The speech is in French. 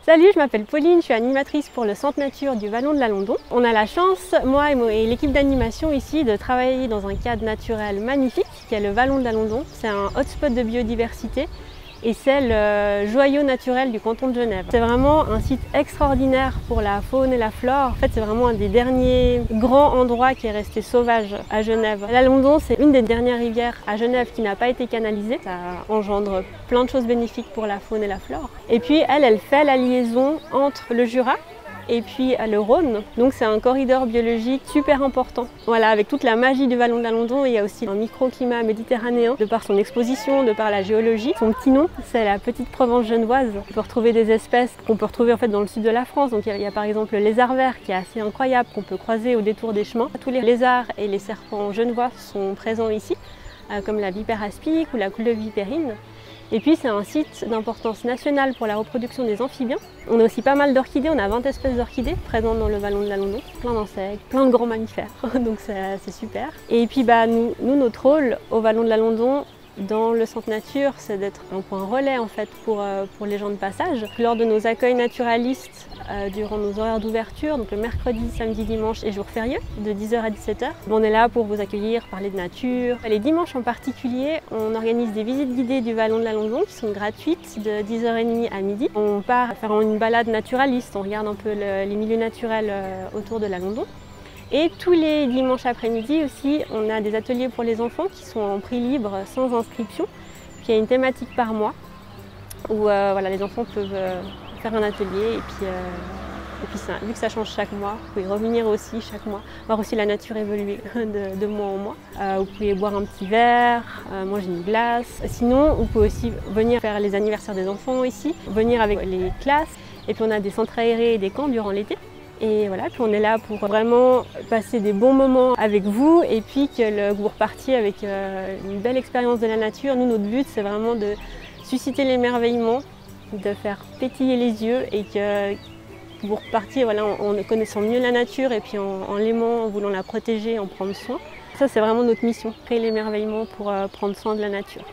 Salut, je m'appelle Pauline, je suis animatrice pour le Centre Nature du Vallon de l'Alondon. On a la chance, moi et l'équipe d'animation ici, de travailler dans un cadre naturel magnifique qui est le Vallon de l'Alondon. C'est un hotspot de biodiversité et c'est le joyau naturel du canton de Genève. C'est vraiment un site extraordinaire pour la faune et la flore. En fait, c'est vraiment un des derniers grands endroits qui est resté sauvage à Genève. L'Alondon, c'est une des dernières rivières à Genève qui n'a pas été canalisée. Ça engendre plein de choses bénéfiques pour la faune et la flore. Et puis, elle fait la liaison entre le Jura et puis le Rhône. Donc c'est un corridor biologique super important. Voilà, avec toute la magie du Vallon de l'Alondon, il y a aussi un microclimat méditerranéen, de par son exposition, de par la géologie. Son petit nom, c'est la petite Provence genevoise. On peut retrouver des espèces qu'on peut retrouver en fait dans le sud de la France. Donc il y a par exemple le lézard vert qui est assez incroyable, qu'on peut croiser au détour des chemins. Tous les lézards et les serpents genevois sont présents ici, comme la vipère aspic ou la coule de vipérine. Et puis c'est un site d'importance nationale pour la reproduction des amphibiens. On a aussi pas mal d'orchidées, on a 20 espèces d'orchidées présentes dans le Vallon de l'Alondon, plein d'insectes, plein de grands mammifères, donc c'est super. Et puis nous, notre rôle au Vallon de l'Alondon, dans le centre nature, c'est d'être un point relais en fait pour les gens de passage. Lors de nos accueils naturalistes, durant nos horaires d'ouverture, donc le mercredi, samedi, dimanche et jours fériés, de 10h à 17h, on est là pour vous accueillir, parler de nature. Les dimanches en particulier, on organise des visites guidées du Vallon de l'Alondon qui sont gratuites de 10h30 à midi. On part faire une balade naturaliste, on regarde un peu les milieux naturels autour de l'Alondon. Et tous les dimanches après-midi aussi, on a des ateliers pour les enfants qui sont en prix libre, sans inscription. Puis il y a une thématique par mois où voilà, les enfants peuvent faire un atelier et puis ça, vu que ça change chaque mois, vous pouvez revenir aussi chaque mois, voir aussi la nature évoluer de mois en mois. Vous pouvez boire un petit verre, manger une glace. Sinon, vous pouvez aussi venir faire les anniversaires des enfants ici, venir avec les classes. Et puis on a des centres aérés et des camps durant l'été. Et voilà, puis on est là pour vraiment passer des bons moments avec vous et puis que vous repartiez avec une belle expérience de la nature. Nous, notre but, c'est vraiment de susciter l'émerveillement, de faire pétiller les yeux et que vous repartiez voilà, en connaissant mieux la nature et puis en l'aimant, en voulant la protéger, en prendre soin. Ça, c'est vraiment notre mission, créer l'émerveillement pour prendre soin de la nature.